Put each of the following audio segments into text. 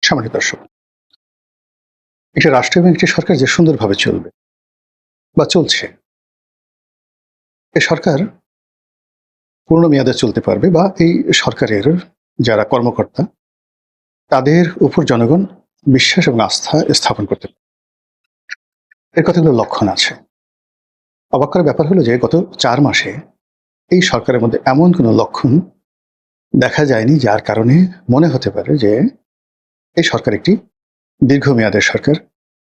সম্মানিত দর্শক, একটি রাষ্ট্র এবং একটি সরকার যে সুন্দরভাবে চলবে বা চলছে, এই সরকার পূর্ণ মেয়াদে চলতে পারবে বা এই সরকারের যারা কর্মকর্তা তাদের উপর জনগণ বিশ্বাস এবং আস্থা স্থাপন করতে পারে। এর কতগুলো লক্ষণ আছে। অবাক করার ব্যাপার হলো যে গত 4 মাসে এই সরকারের মধ্যে এমন কোনো লক্ষণ দেখা যায়নি যার কারণে মনে হতে পারে যে এই সরকার একটি দীর্ঘমেয়াদের সরকার,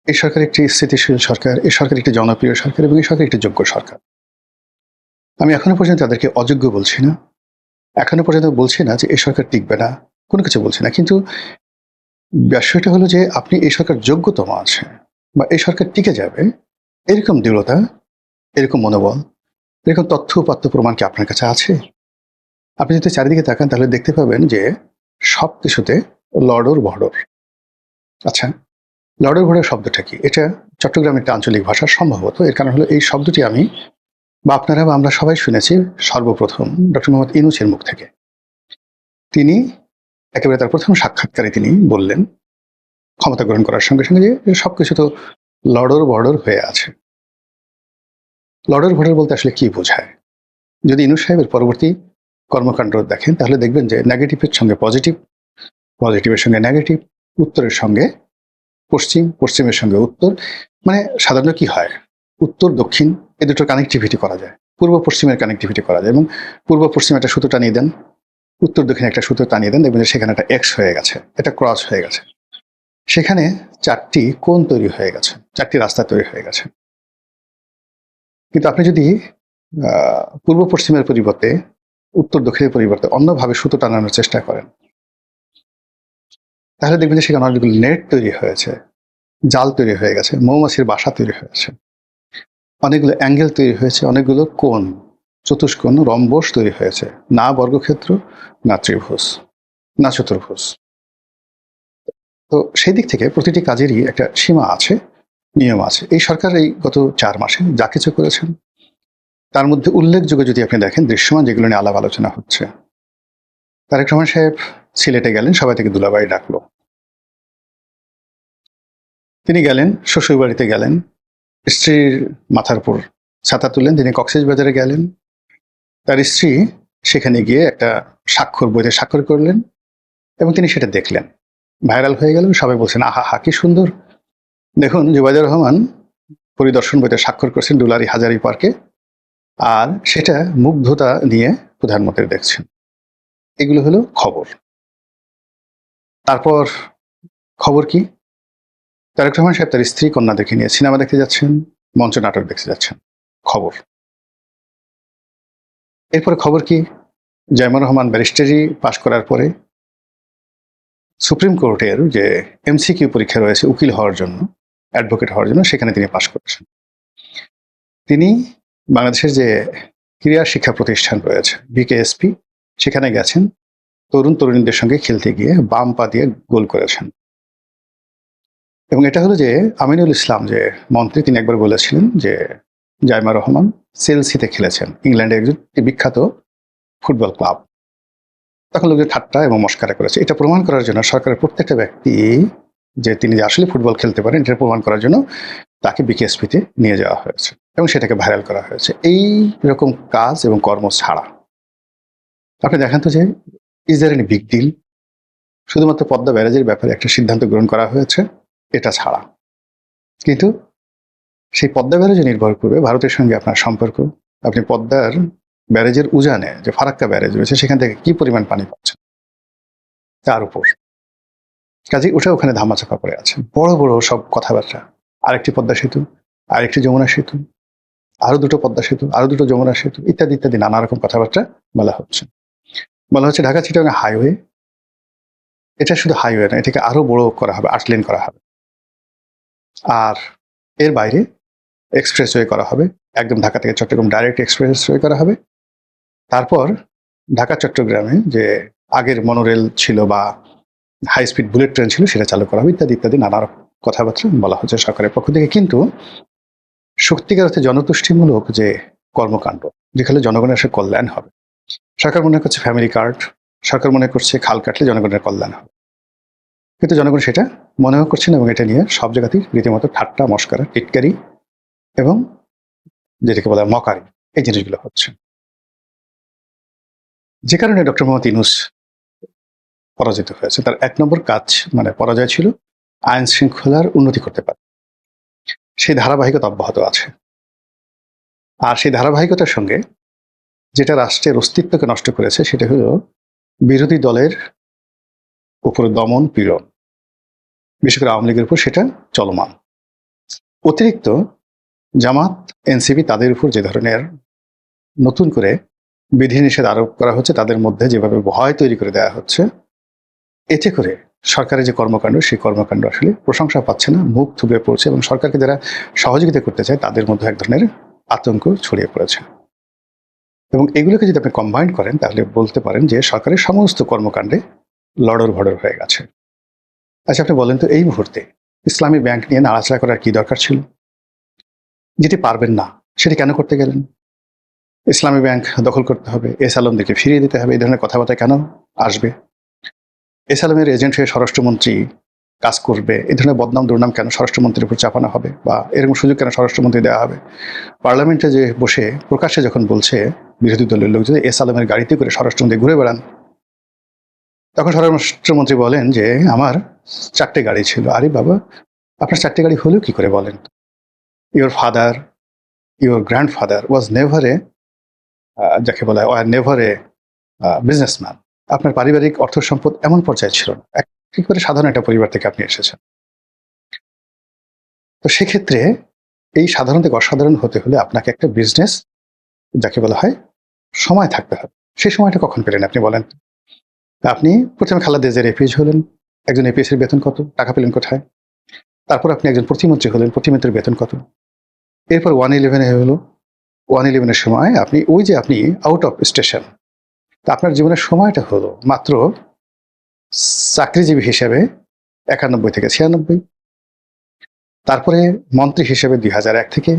এই সরকার একটি স্থিতিশীল সরকার, এই সরকার একটি জনপ্রিয় সরকার এবং এই সরকার একটি যোগ্য সরকার। আমি এখনো পর্যন্ত তাদেরকে অযোগ্য বলছি না, এখনো পর্যন্ত বলছি না যে এই সরকার টিকবে না, কোনো কিছু বলছি না। কিন্তু বিষয়টা হলো যে আপনি এই সরকার যোগ্যতম আছে বা এই সরকার টিকে যাবে, এরকম দৃঢ়তা, এরকম মনোবল, এরকম তথ্য উপাত্ত প্রমাণ কি আপনার কাছে আছে? আপনি যদি চারিদিকে তাকান তাহলে দেখতে পাবেন যে সব কিছুতে লড়র ভড়র। আচ্ছা, লড়র ভড়র শব্দটা কি? এটা চট্টগ্রামের একটা আঞ্চলিক ভাষা সম্ভবত। এর কারণ হলো এই শব্দটি আমি বা আপনারা বা আমরা সবাই শুনেছি সর্বপ্রথম ডক্টর মোহাম্মদ ইউনূসের মুখ থেকে। তিনি একেবারে তার প্রথম সাক্ষাৎকারে তিনি বললেন ক্ষমতা গ্রহণ করার সঙ্গে সঙ্গে যে সবকিছু তো লড়র বড়র হয়ে আছে। লড়র ভড়র বলতে আসলে কি বোঝায়? যদি ইউনূস সাহেবের পরবর্তী কর্মকাণ্ড দেখেন তাহলে দেখবেন যে নেগেটিভের সঙ্গে পজিটিভ, পজিটিভের সঙ্গে নেগেটিভ, উত্তরের সঙ্গে পশ্চিম, পশ্চিমের সঙ্গে উত্তর। মানে সাধারণত কি হয়, উত্তর দক্ষিণ এ দুটোর কানেক্টিভিটি করা যায়, পূর্ব পশ্চিমের কানেক্টিভিটি করা যায় এবং পূর্ব পশ্চিমে একটা সুতো টানিয়ে দেন, উত্তর দক্ষিণে একটা সুতো টানিয়ে দেন, দেখবেন যে সেখানে একটা এক্স হয়ে গেছে, এটা ক্রস হয়ে গেছে, সেখানে 4টি কোণ তৈরি হয়ে গেছে, 4টি রাস্তা তৈরি হয়ে গেছে। কিন্তু আপনি যদি পূর্ব পশ্চিমের পরিবর্তে উত্তর দক্ষিণের পরিবর্তে অন্যভাবে সুতো টানানোর চেষ্টা করেন তাহলে দেখবেন যে সেখানে অনেকগুলো নেট তৈরি হয়েছে, জাল তৈরি হয়ে গেছে, মৌমাছির বাসা তৈরি হয়েছে, অনেকগুলো অ্যাঙ্গেল তৈরি হয়েছে, অনেকগুলো কোণ, চতুষ্কোণ, রম্বস তৈরি হয়েছে, না বর্গক্ষেত্র, না ত্রিভুজ, না চতুর্ভুজ। তো সেই দিক থেকে প্রতিটি কাজেরই একটা সীমা আছে, নিয়ম আছে। এই সরকার এই গত 4 মাসে যা কিছু করেছেন তার মধ্যে উল্লেখযোগ্য যদি আপনি দেখেন দৃশ্যমান যেগুলো নিয়ে আলাপ আলোচনা হচ্ছে, তারেক রহমান সাহেব সিলেটে গেলেন, সবাই থেকে দুলাভাই ডাকলো। তিনি গেলেন, শ্বশুর বাড়িতে গেলেন, স্ত্রীর মাথার উপর ছাতা তুললেন। তিনি কক্সবাজারে গেলেন, তার স্ত্রী সেখানে গিয়ে একটা স্বাক্ষর বইতে স্বাক্ষর করলেন এবং তিনি সেটা দেখলেন, ভাইরাল হয়ে গেল। সবাই বলছেন আহা হা কি সুন্দর, দেখুন জুবাইদুর রহমান পরিদর্শন বইতে স্বাক্ষর করছেন ডুলারি হাজারি পার্কে, আর সেটা মুগ্ধতা নিয়ে প্রধানমন্ত্রী দেখছেন। এগুলো হলো খবর। তারপর খবর কি, তারেক রহমান সাহেব তার স্ত্রী কন্যাদেরকে নিয়ে সিনেমা দেখতে যাচ্ছেন, মঞ্চ নাটক দেখতে যাচ্ছেন, খবর। এরপরে খবর কি, জাইমুর রহমান ব্যারিস্টারি পাশ করার পরে সুপ্রিম কোর্টের যে এমসিকিউ পরীক্ষা রয়েছে উকিল হওয়ার জন্য, অ্যাডভোকেট হওয়ার জন্য, সেখানে তিনি পাশ করেছেন। তিনি বাংলাদেশের যে ক্রীড়া শিক্ষা প্রতিষ্ঠান রয়েছে বিকেএসপি, সেখানে গেছেন, তরুণ তরুণীদের সঙ্গে খেলতে গিয়ে বাম পা দিয়ে গোল করেছেন। এবং এটা হলো যে আমিনুল ইসলাম যে মন্ত্রী, তিনি একবার বলেছিলেন যে জাইমা রহমান চেলসিতে খেলেছেন, ইংল্যান্ডের একজন বিখ্যাত ফুটবল ক্লাব। তখন লোকজন ঠাট্টা এবং মস্কারা করেছে। এটা প্রমাণ করার জন্য সরকারের প্রত্যেকটা ব্যক্তি যে তিনি যে আসলে ফুটবল খেলতে পারেন এটা প্রমাণ করার জন্য তাকে বিকেএসপিতে নিয়ে যাওয়া হয়েছে এবং সেটাকে ভাইরাল করা হয়েছে। এই রকম কাজ এবং কর্ম ছাড়া আপনি দেখেন তো যে is there any big deal? শুধুমাত্র পদ্মা ব্যারাজের ব্যাপারে একটা সিদ্ধান্ত গ্রহণ করা হয়েছে, এটা ছাড়া। কিন্তু সেই পদ্মা ব্যারাজে নির্ভর করবে ভারতের সঙ্গে আপনার সম্পর্ক। আপনি পদ্মার ব্যারেজের উজানে যে ফারাক্কা ব্যারেজ রয়েছে সেখান থেকে কি পরিমাণ পানি পাচ্ছেন তার উপর। কাজেই ওটা ওখানে ধামাচাপা পড়ে আছে, বড় বড় সব কথাবার্তা। আরেকটি পদ্মা সেতু, আরেকটি যমুনা সেতু, আরো দুটো পদ্মা সেতু, আরো দুটো যমুনা সেতু, ইত্যাদি ইত্যাদি নানা রকম কথাবার্তা বলা হচ্ছে। বলা হচ্ছে ঢাকা চিটাগাং হাইওয়ে, এটা শুধু হাইওয়ে না, এটাকে আরো বড় করা হবে, 8 লেন করা হবে। আর এর বাইরে এক্সপ্রেসওয়ে করা হবে, একদম ঢাকা থেকে চট্টগ্রাম ডাইরেক্ট এক্সপ্রেসওয়ে করা হবে। তারপর ঢাকা চট্টগ্রামে যে আগের মনোরেল ছিল বা হাই স্পিড বুলেট ট্রেন ছিল সেটা চালু করা হবে, ইত্যাদি ইত্যাদি নানা রকম কথাবার্তা বলা হচ্ছে সরকারের পক্ষ থেকে। কিন্তু সত্যিকার অর্থে জনতুষ্টিমূলক যে কর্মকাণ্ড, যেখানে জনগণের আসলে কল্যাণ হবে, সরকার মনে করছে ফ্যামিলি কার্ড, সরকার মনে করছে খাল কাটলে জনগণের কল্যাণ হবে। কিন্তু জনগণ সেটা মনেও করছে না এবং এটা নিয়ে সব জায়গাতেই রীতিমতো ঠাট্টা, মশকরা, টিটকারি এবং যেটাকে বলা হয় মকারি, এই জিনিসগুলো হচ্ছে। যে কারণে ডক্টর মোহাম্মদ ইউনূস পরাজিত হয়েছে। তার ১ নম্বর কাজ মানে পরাজয় ছিল আইন শৃঙ্খলার উন্নতি করতে পারে। সেই ধারাবাহিকতা অব্যাহত আছে। আর সেই ধারাবাহিকতার সঙ্গে যেটা রাষ্ট্রের অস্তিত্বকে নষ্ট করেছে সেটা হলো বিরোধী দলের উপর দমন পীড়ন, বিশেষ করে আওয়ামী লীগের উপর সেটা চলমান। অতিরিক্ত জামাত, এনসিপি তাদের উপর যে ধরনের নতুন করে বিধিনিষেধ আরোপ করা হচ্ছে, তাদের মধ্যে যেভাবে ভয় তৈরি করে দেওয়া হচ্ছে, এতে করে সরকারের যে কর্মকাণ্ড সেই কর্মকাণ্ড আসলে প্রশংসা পাচ্ছে না, মুখ থুবড়ে পড়ছে এবং সরকারকে যারা সহযোগিতা করতে চায় তাদের মধ্যে এক ধরনের আতঙ্ক ছড়িয়ে পড়েছে। এবং এগুলোকে যদি আপনি কম্বাইন করেন তাহলে বলতে পারেন যে সরকারের সমস্ত কর্মকাণ্ডে লড়র ভড়র হয়ে গেছে। আচ্ছা, আপনি বলেন তো এই মুহূর্তে ইসলামী ব্যাংক নিয়ে নাড়াচাড়া করার কি দরকার ছিল? যেটি পারবেন না সেটি কেন করতে গেলেন? ইসলামী ব্যাংক দখল করতে হবে, এস আলমদেরকে ফিরিয়ে দিতে হবে, এই ধরনের কথাবার্তা কেন আসবে? এস আলমের এজেন্ট হয়ে স্বরাষ্ট্রমন্ত্রী কাজ করবে, এই ধরনের বদনাম দুর্নাম কেন স্বরাষ্ট্রমন্ত্রীর উপর চাপানো হবে বা এরকম সুযোগ কেন স্বরাষ্ট্রমন্ত্রী দেওয়া হবে? পার্লামেন্টে যে বসে প্রকাশ্যে যখন বলছে বিরোধী দলের লোক যদি এস আলমের গাড়িতে করে স্বরাষ্ট্রমন্ত্রী ঘুরে বেড়ান, তখন স্বরাষ্ট্রমন্ত্রী বলেন যে আমার 4টে গাড়ি ছিল। আরে বাবা, আপনার 4টে গাড়ি হলেও কি করে বলেন? Your father, your grandfather was never a যাকে বলা হয় নেভার এ বিজনেসম্যান। আপনার পারিবারিক অর্থ সম্পদ এমন পর্যায়ে ছিল না, একেবারে সাধারণ একটা পরিবার থেকে আপনি এসেছেন। তো সেক্ষেত্রে এই সাধারণ থেকে অসাধারণ হতে হলে আপনাকে একটা বিজনেস যাকে বলা হয় সময় থাকতে হবে। সেই সময়টা কখন পেলেন আপনি বলেন? আপনি প্রথমে খালেদা জিয়ার এপিএস হলেন, একজন এপিএস এর বেতন কত? টাকা পেলেন কোথায়? তারপর আপনি একজন প্রতিমন্ত্রী হলেন, প্রতিমন্ত্রীর বেতন কত? এরপর 111 হলো, 111 সময় আপনি ওই যে আপনি আউট অফ স্টেশন, তা আপনার জীবনের সময়টা হলো মাত্র চাকরিজীবী হিসেবে 91 থেকে 96, তারপরে মন্ত্রী হিসেবে 2001 থেকে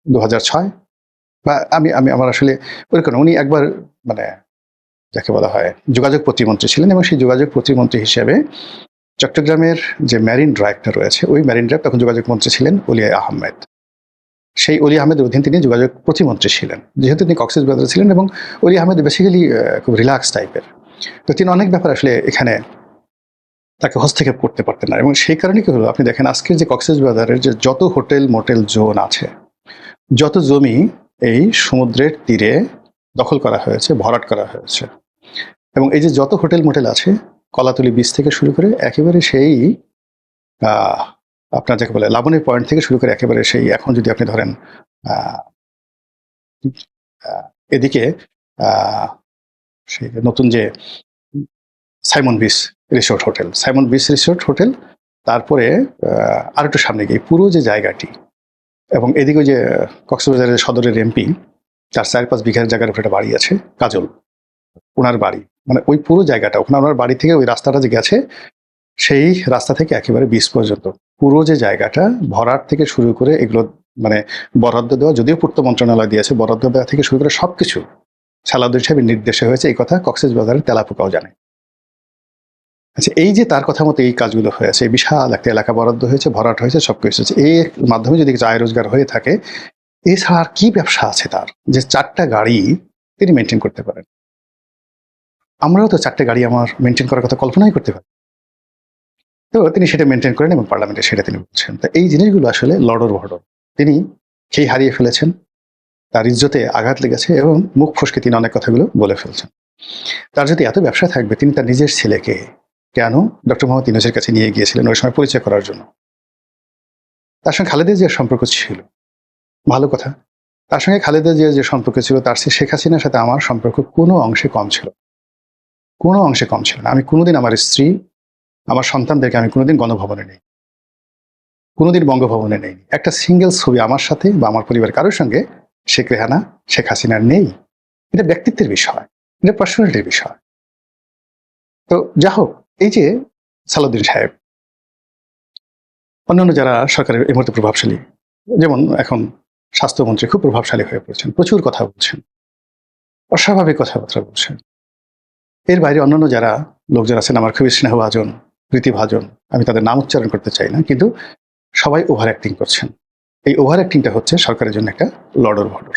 2006, বা আমি আমি আমার আসলে ওরকম উনি একবার মানে যাকে বলা হয় যোগাযোগ প্রতিমন্ত্রী ছিলেন এবং সেই যোগাযোগ প্রতিমন্ত্রী হিসেবে চট্টগ্রামের যে মেরিন ড্রাইভটা রয়েছে ওই মেরিন ড্রাইভ তখন যোগাযোগ মন্ত্রী ছিলেন অলি আহমেদ। সেই অলি আহমেদের অধীন তিনি যোগাযোগ প্রতিমন্ত্রী ছিলেন, যেহেতু তিনি কক্সবাজারে ছিলেন এবং অলি আহমেদ বেসিক্যালি খুব রিল্যাক্স টাইপের। তো তিনি অনেক ব্যাপার আসলে এখানে তাকে হস্তক্ষেপ করতে পারতেন না এবং সেই কারণে কি হলো, আপনি দেখেন আজকের যে কক্সবাজারের যে যত হোটেল মোটেল জোন আছে, যত জমি এই সমুদ্রের তীরে দখল করা হয়েছে, ভরাট করা হয়েছে, এবং এই যে যত হোটেল মোটেল আছে কলাতলি বিচ থেকে শুরু করে একেবারে সেই আপনার যাকে বলে লাবণী পয়েন্ট থেকে শুরু করে একেবারে সেই এখন যদি আপনি ধরেন এদিকে সেই নতুন যে সাইমন বিচ রিসোর্ট হোটেল, তারপরে আর একটু সামনে গিয়ে পুরো যে জায়গাটি, এবং এদিকে যে কক্সবাজারের সদরের এমপি তার 4-5 বিঘার জায়গার উপরে একটা বাড়ি আছে, কাজল, ওনার বাড়ি, মানে ওই পুরো জায়গাটা ওখানে ওনার বাড়ি থেকে ওই রাস্তাটা যে গেছে সেই রাস্তা থেকে একেবারে বিচ পর্যন্ত পুরো যে জায়গাটা ভরাট থেকে শুরু করে এগুলো মানে বরাদ্দ দেওয়া, যদিও পূর্ত মন্ত্রণালয় দিয়েছে, বরাদ্দ দেওয়া থেকে শুরু করে সবকিছু সালাউদ্দিন সাহেবের নির্দেশে হয়েছে, এই কথা কক্সবাজারের তেলাপোকাও জানে। আচ্ছা, এই যে তার কথা মতো এই কাজগুলো হয়েছে, বিশাল একটা এলাকা বরাদ্দ হয়েছে, ভরাট হয়েছে, সবকিছু হয়েছে, এর মাধ্যমে যদি কিছু আয় রোজগার হয়ে থাকে, এছাড়া আর কি ব্যবসা আছে তার যে 4টা গাড়ি তিনি মেনটেন করতে পারেন? আমরাও তো 4টে গাড়ি আমার মেনটেন করার কথা কল্পনাই করতে পারি। তো তিনি সেটা মেনটেন করেন এবং পার্লামেন্টে সেটা তিনি বলছেন। তো এই জিনিসগুলো আসলে লড়র ভড়র, তিনি খেই হারিয়ে ফেলেছেন, তার ইজ্জতে আঘাত লেগেছে এবং মুখ ফসকে তিনি অনেক কথাগুলো বলে ফেলছেন। তার যদি এত ব্যবসা থাকবে, তিনি তার নিজের ছেলেকে কেন ডক্টর মোহাম্মদ ইউনূসের কাছে নিয়ে গিয়েছিলেন ওই সময় পরিচয় করার জন্য? তার সঙ্গে খালেদা জিয়ার সম্পর্ক ছিল ভালো কথা, তার সঙ্গে খালেদা জিয়ার যে সম্পর্ক ছিল তার চেয়ে শেখ হাসিনার সাথে আমার সম্পর্ক কোনো অংশে কম ছিল, কোনো অংশে কম ছিল না। আমি কোনোদিন আমার স্ত্রী, আমার সন্তানদেরকে আমি কোনোদিন গণভবনে নেই, কোনোদিন বঙ্গভবনে নেই, একটা সিঙ্গেল ছবি আমার সাথে বা আমার পরিবারের কারোর সঙ্গে শেখ রেহানা, শেখ হাসিনার নেই। এটা ব্যক্তিত্বের বিষয়, এটা পার্সোনালিটির বিষয়। তো যা হোক, এই যে সালাউদ্দিন সাহেব, অন্যান্য যারা সরকারের এই মুহূর্তে প্রভাবশালী, যেমন এখন স্বাস্থ্যমন্ত্রী খুব প্রভাবশালী হয়ে পড়েছেন, প্রচুর কথা বলছেন, অস্বাভাবিক কথাবার্তা বলছেন। এর বাইরে অন্যান্য যারা লোকজন আছেন আমার খুবই স্নেহভাজন, প্রীতিভাজন, আমি তাদের নাম উচ্চারণ করতে চাই না, কিন্তু সবাই ওভার অ্যাক্টিং করছেন। এই ওভার অ্যাক্টিংটা হচ্ছে সরকারের জন্য একটা লডর ভডর।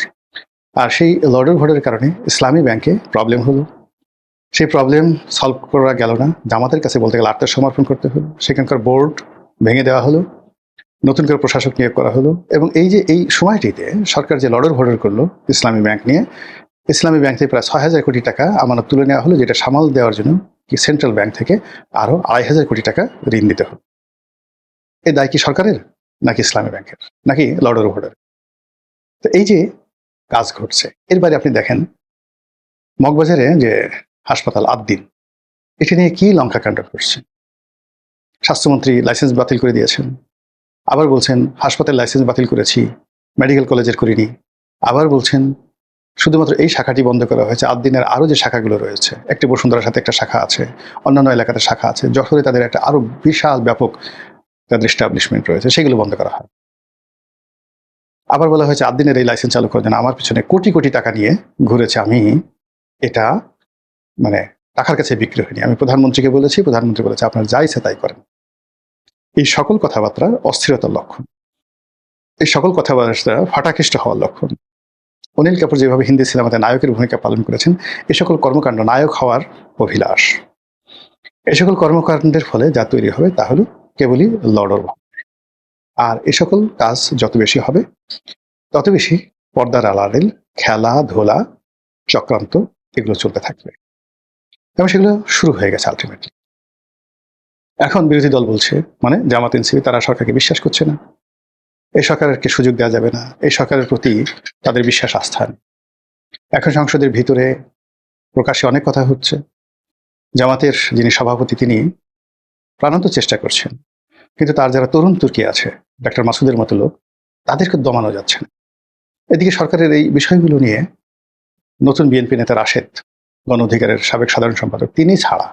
আর সেই লডর ভডরের কারণে ইসলামী ব্যাংকে প্রবলেম হলো। সেই প্রবলেম সলভ করা গেল না, জামাতের কাছে বলতে গেলে আত্মসমর্পণ করতে হলো, সেখানকার বোর্ড ভেঙে দেওয়া হলো, নতুন করে প্রশাসক নিয়োগ করা হলো। এবং এই যে এই সময়টিতে সরকার যে লডর ভডর করলো ইসলামী ব্যাংক নিয়ে, ইসলামী ব্যাংক থেকে প্রায় 6,000 কোটি টাকা আমানত তুলে নেওয়া হলো, যেটা সামাল দেওয়ার জন্য সেন্ট্রাল ব্যাংক থেকে আরো 2,500 কোটি টাকা ঋণ দিতে হলো। এই দায় কি সরকারের, নাকি ইসলামী ব্যাংকের, নাকি লডর ভডর? তো এই যে কাজ ঘটছে, এর বাইরে আপনি দেখেন মগবাজারে যে হাসপাতাল আদ্দিন, এটি নিয়ে কি লঙ্কাকাণ্ড ঘটছে। স্বাস্থ্যমন্ত্রী লাইসেন্স বাতিল করে দিয়েছেন, আবার বলছেন হাসপাতাল লাইসেন্স বাতিল করেছি, মেডিকেল কলেজের করিনি। আবার বলছেন শুধুমাত্র এই শাখাটি বন্ধ করা হয়েছে, আদ্দিনের আরও যে শাখাগুলো রয়েছে, একটি বসুন্ধরার সাথে একটা শাখা আছে, অন্যান্য এলাকাতে শাখা আছে, যশোরে তাদের একটা আরো বিশাল ব্যাপক তাদের এস্টাবলিশমেন্ট রয়েছে, সেগুলো বন্ধ করা হয়। আবার বলা হয়েছে আদ্দিনের এই লাইসেন্স চালু করার জন্য আমার পিছনে কোটি কোটি টাকা নিয়ে ঘুরেছে, আমি এটা মানে টাকার কাছে বিক্রি হয়নি, আমি প্রধানমন্ত্রীকে বলেছি, প্রধানমন্ত্রী বলেছে আপনার যা ইচ্ছে তাই করেন। এই সকল কথাবার্তা অস্থিরতার লক্ষণ, এই সকল কথাবার্তা ফাটাকেষ্ট হওয়ার লক্ষণ। অনিল কাপুর যেভাবে হিন্দি সিনেমাতে নায়কের ভূমিকা পালন করেছেন, এই সকল কর্মকাণ্ড নায়ক হওয়ার অভিলাষ। এই সকল কর্মকাণ্ডের ফলে যা তৈরি হবে তা হলো কেবলই লডর ভাব। আর এই সকল কাজ যত বেশি হবে তত বেশি পর্দার আড়ালের খেলাধুলা, চক্রান্ত এগুলো চলতে থাকবে, এবং সেগুলো শুরু হয়ে গেছে আলটিমেটলি। এখন বিরোধী দল বলছে, মানে জামাত এনসিপি, তারা সরকারকে বিশ্বাস করছে না, এই সরকারকে সুযোগ দেওয়া যাবে না, এই সরকারের প্রতি তাদের বিশ্বাস আস্থা নেই। এখন সংসদের ভিতরে প্রকাশ্যে অনেক কথা হচ্ছে, জামাতের যিনি সভাপতি তিনি প্রাণান্ত চেষ্টা করছেন, কিন্তু তার যারা তরুণ তুর্কি আছে, ডক্টর মাসুদের মতো লোক, তাদেরকে দমানো যাচ্ছে না। এদিকে সরকারের এই বিষয়গুলো নিয়ে নতুন বিএনপি নেতা রাশেদ, গণ অধিকারের সাবেক সাধারণ সম্পাদক, তিনি ছাড়া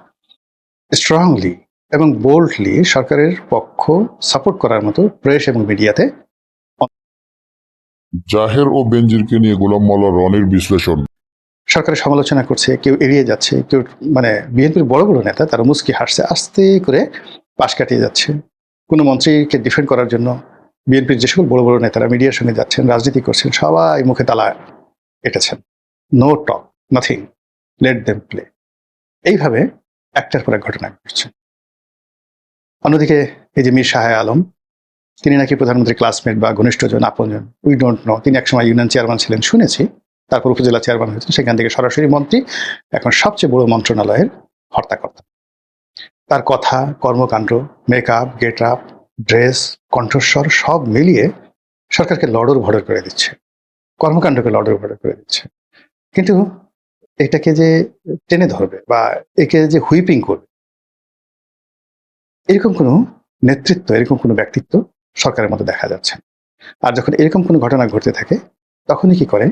স্ট্রংলি এবং বোল্ডলি সরকারের পক্ষ সাপোর্ট করার মতো প্রেস এবং মিডিয়াতে জাহের ও বেনজিরকে নিয়ে গোলাম মাওলা রনির বিশ্লেষণ। সরকারের সমালোচনা করছে, কেউ এড়িয়ে যাচ্ছে, কেউ মানে বিএনপির বড় বড় নেতা তারা মুচকি হাসছে, আস্তে করে পাশ কাটিয়ে যাচ্ছে। কোনো মন্ত্রীকে ডিফেন্ড করার জন্য বিএনপির যে সকল বড় বড় নেতারা মিডিয়ার সঙ্গে যাচ্ছেন, রাজনীতি করছেন, সবাই মুখে তালা এঁটেছেন, no talk, nothing, let them play. এইভাবে একটার পর এক ঘটনা ঘটছে। অন্যদিকে এই যে মীর শাহ আলম, তিনি নাকি প্রধানমন্ত্রীর ক্লাসমেট বা ঘনিষ্ঠজন, আপনজন, উই ডোন্ট নো। তিনি একসময় ইউনিয়ন চেয়ারম্যান ছিলেন শুনেছি, তারপর উপজেলা চেয়ারম্যান হয়েছেন, সেখান থেকে সরাসরি মন্ত্রী, এখন সবচেয়ে বড় মন্ত্রণালয়ের হর্তাকর্তা। তার কথা, কর্মকাণ্ড, মেকআপ, গেট আপ, ড্রেস, কণ্ঠস্বর সব মিলিয়ে সরকারকে লডর ভডর করে দিচ্ছে, কর্মকাণ্ডকে লডর ভডর করে দিচ্ছে। কিন্তু এটাকে যে টেনে ধরবে বা একে যে হুইপিং করবে, এরকম কোনো নেতৃত্ব, এরকম কোনো ব্যক্তিত্ব সরকারের মধ্যে দেখা যাচ্ছে। আর যখন এরকম কোনো ঘটনা ঘটতে থাকে, তখনই কি করে,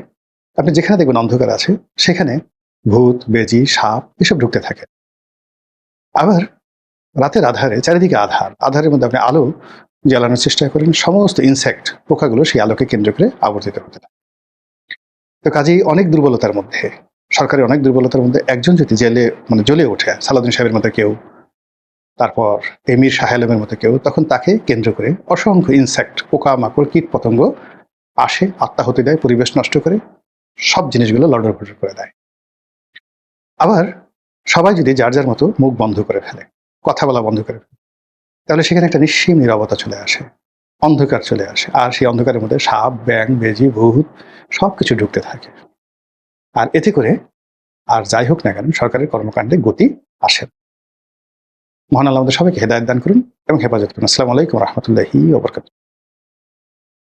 আপনি যেখানে দেখবেন অন্ধকার আছে, সেখানে ভূত, বেজি, সাপ এসব ঢুকতে থাকে। আবার রাতের আধারে, চারিদিকে আধার, আধারের মধ্যে আপনি আলো জ্বালানোর চেষ্টা করেন, সমস্ত ইনসেক্ট, পোকাগুলো সেই আলোকে কেন্দ্র করে আবর্তিত হতে থাকে। তো কাজেই অনেক দুর্বলতার মধ্যে, সরকারের অনেক দুর্বলতার মধ্যে একজন যদি জেলে মানে জ্বলে ওঠে, সালাউদ্দিন সাহেবের মতো কেউ, তারপর এমির শাহ আলমের মতো কেউ, তখন তাকে কেন্দ্র করে অসংখ্য ইনসেক্ট, পোকামাকড়, কীট পতঙ্গ আসে, আত্মাহুতি দেয়, পরিবেশ নষ্ট করে, সব জিনিসগুলো লডর ভডর করে দেয়। আবার সবাই যদি যার যার মতো মুখ বন্ধ করে ফেলে, কথা বলা বন্ধ করে ফেলে, তাহলে সেখানে একটা নিঃসীম নীরবতা চলে আসে, অন্ধকার চলে আসে, আর সেই অন্ধকারের মধ্যে সাপ, ব্যাং, বেজি, ভূত সবকিছু ঢুকতে থাকে। আর এতে করে আর যাই হোক না কেন, সরকারের কর্মকাণ্ডে গতি আসে। মহান আল্লাহ আমাদের সবাইকে হেদায়েত দান করুন এবং হেফাজত করুন। আসসালামু আলাইকুম ওয়া রাহমাতুল্লাহি ওয়া বারাকাতুহু।